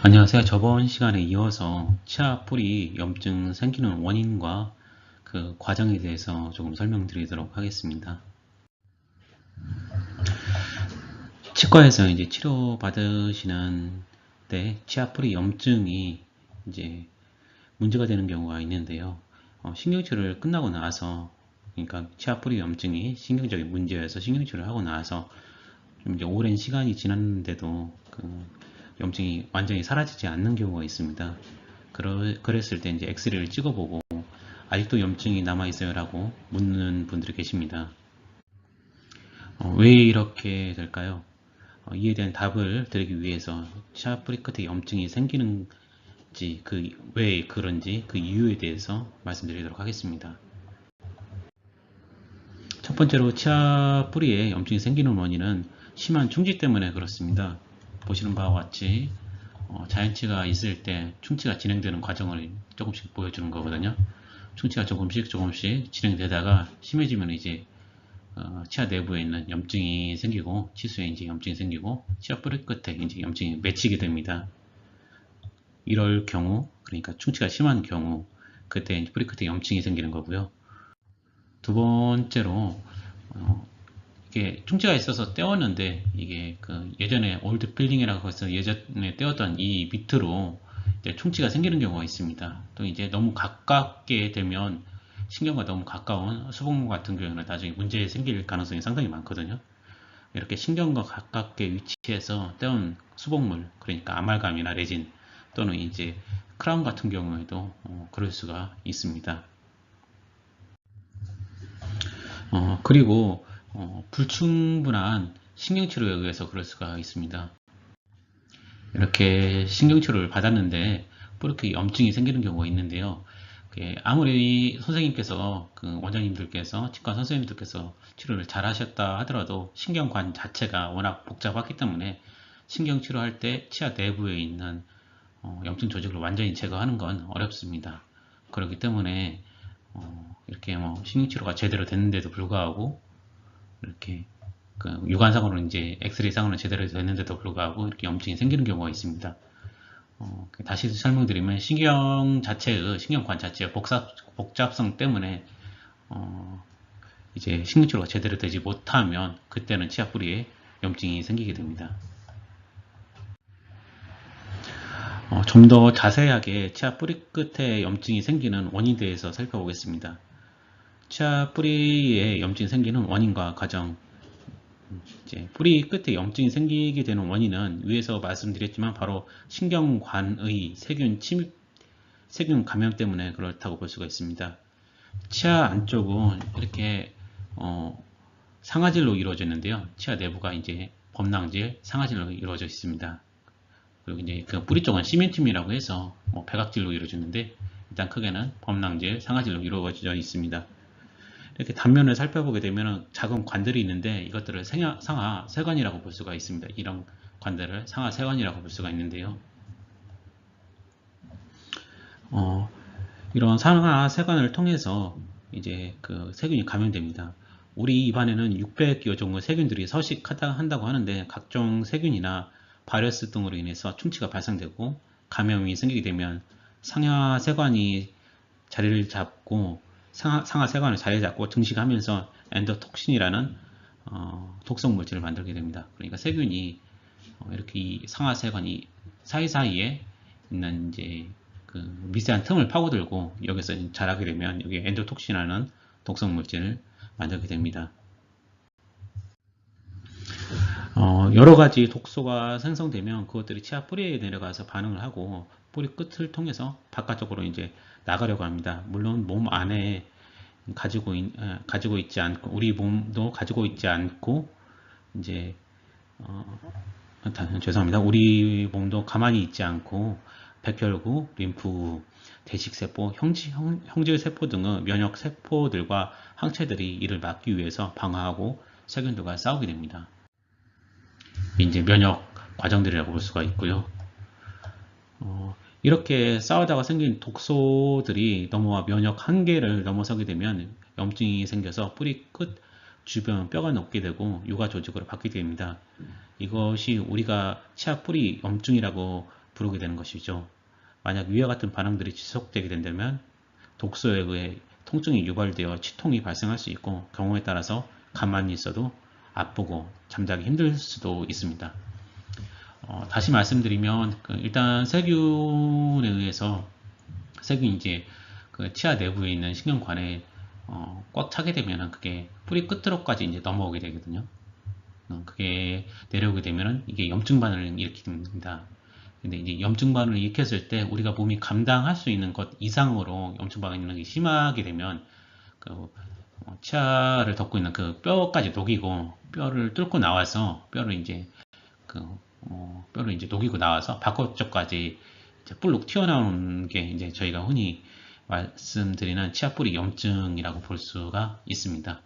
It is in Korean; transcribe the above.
안녕하세요. 저번 시간에 이어서 치아 뿌리 염증 생기는 원인과 그 과정에 대해서 조금 설명드리도록 하겠습니다. 치과에서 이제 치료 받으시는 때 치아 뿌리 염증이 이제 문제가 되는 경우가 있는데요. 신경치료를 끝나고 나서, 그러니까 치아 뿌리 염증이 신경적인 문제여서 신경치료를 하고 나서 좀 이제 오랜 시간이 지났는데도 그 염증이 완전히 사라지지 않는 경우가 있습니다. 그랬을 때 이제 엑스레이를 찍어보고 아직도 염증이 남아있어요라고 묻는 분들이 계십니다. 왜 이렇게 될까요? 이에 대한 답을 드리기 위해서 치아 뿌리 끝에 염증이 생기는지, 왜 그런지 그 이유에 대해서 말씀드리도록 하겠습니다. 첫 번째로 치아 뿌리에 염증이 생기는 원인은 심한 충치 때문에 그렇습니다. 보시는 바와 같이 자연치가 있을 때 충치가 진행되는 과정을 조금씩 보여주는 거거든요. 충치가 조금씩 진행되다가 심해지면 이제 치아 내부에 있는 염증이 생기고 치수에 이제 염증이 생기고 치아 뿌리 끝에 이제 염증이 맺히게 됩니다. 이럴 경우, 그러니까 충치가 심한 경우, 그때 뿌리 끝에 염증이 생기는 거고요. 두 번째로 이게 충치가 있어서 떼었는데 이게 그 예전에 올드 필링이라고 해서 예전에 떼었던 이 밑으로 이제 충치가 생기는 경우가 있습니다. 또 이제 너무 가깝게 되면 신경과 너무 가까운 수복물 같은 경우는 나중에 문제 생길 가능성이 상당히 많거든요. 이렇게 신경과 가깝게 위치해서 떼온 수복물, 그러니까 아말감이나 레진 또는 이제 크라운 같은 경우에도 그럴 수가 있습니다. 그리고 불충분한 신경치료에 의해서 그럴 수가 있습니다. 이렇게 신경치료를 받았는데 이렇게 염증이 생기는 경우가 있는데요. 아무리 선생님께서, 그 원장님들께서, 치과 선생님들께서 치료를 잘 하셨다 하더라도 신경관 자체가 워낙 복잡하기 때문에 신경치료할 때 치아 내부에 있는 염증 조직을 완전히 제거하는 건 어렵습니다. 그렇기 때문에 이렇게 뭐 신경치료가 제대로 됐는데도 불구하고 이렇게 그 육안상으로는 이제 엑스레이상으로는 제대로 됐는데도 불구하고 이렇게 염증이 생기는 경우가 있습니다. 다시 설명드리면 신경관 자체의 복잡성 때문에 이제 신경치료가 제대로 되지 못하면 그때는 치아 뿌리에 염증이 생기게 됩니다. 좀 더 자세하게 치아 뿌리 끝에 염증이 생기는 원인에 대해서 살펴보겠습니다. 치아 뿌리에 염증이 생기는 원인과 과정. 이제 뿌리 끝에 염증이 생기게 되는 원인은 위에서 말씀드렸지만 바로 신경관의 세균 감염 때문에 그렇다고 볼 수가 있습니다. 치아 안쪽은 이렇게 상아질로 이루어져 있는데요. 치아 내부가 이제 범낭질, 상아질로 이루어져 있습니다. 그리고 이제 그 뿌리 쪽은 시멘튬이라고 해서 백악질로 이루어졌는데 일단 크게는 범낭질, 상아질로 이루어져 있습니다. 이렇게 단면을 살펴보게 되면 작은 관들이 있는데 이것들을 상하 세관이라고 볼 수가 있습니다. 이런 관들을 상하 세관이라고 볼 수가 있는데요. 이런 상하 세관을 통해서 이제 그 세균이 감염됩니다. 우리 입안에는 600여 종의 세균들이 서식한다고 하는데 각종 세균이나 바이러스 등으로 인해서 충치가 발생되고 감염이 생기게 되면 상하세관이 자리를 잡고 상하세관을 자리 잡고 증식하면서 엔도톡신이라는 독성 물질을 만들게 됩니다. 그러니까 세균이 이렇게 이 상하세관이 사이사이에 있는 이제 그 미세한 틈을 파고들고 여기서 자라게 되면 여기 엔도톡신이라는 독성 물질을 만들게 됩니다. 여러 가지 독소가 생성되면 그것들이 치아 뿌리에 내려가서 반응을 하고 뿌리 끝을 통해서 바깥쪽으로 이제 나가려고 합니다. 물론 몸 안에 가지고 있지 않고 우리 몸도 가지고 있지 않고 이제 죄송합니다. 우리 몸도 가만히 있지 않고 백혈구, 림프, 대식세포, 형질세포 등의 면역세포들과 항체들이 이를 막기 위해서 방어하고 세균들과 싸우게 됩니다. 이제 면역 과정들이라고 볼 수가 있고요. 이렇게 싸우다가 생긴 독소들이 넘어와 면역 한계를 넘어서게 되면 염증이 생겨서 뿌리 끝 주변 뼈가 녹게 되고 유가 조직으로 바뀌게 됩니다. 이것이 우리가 치아 뿌리 염증이라고 부르게 되는 것이죠. 만약 위와 같은 반응들이 지속되게 된다면 독소에 의해 통증이 유발되어 치통이 발생할 수 있고 경우에 따라서 가만히 있어도 아프고 잠자기 힘들 수도 있습니다. 다시 말씀드리면 일단 세균에 의해서 세균이 이제 그 치아 내부에 있는 신경관에 꽉 차게 되면은 그게 뿌리 끝으로까지 이제 넘어오게 되거든요. 그게 내려오게 되면은 이게 염증 반응을 일으킵니다. 근데 이제 염증 반응을 일으켰을 때 우리가 몸이 감당할 수 있는 것 이상으로 염증 반응이 심하게 되면 그 치아를 덮고 있는 그 뼈까지 녹이고 뼈를 뚫고 나와서 그 뼈를 이제 녹이고 나와서 바깥쪽까지 이제 볼록 튀어나오는 게 이제 저희가 흔히 말씀드리는 치아 뿌리 염증이라고 볼 수가 있습니다.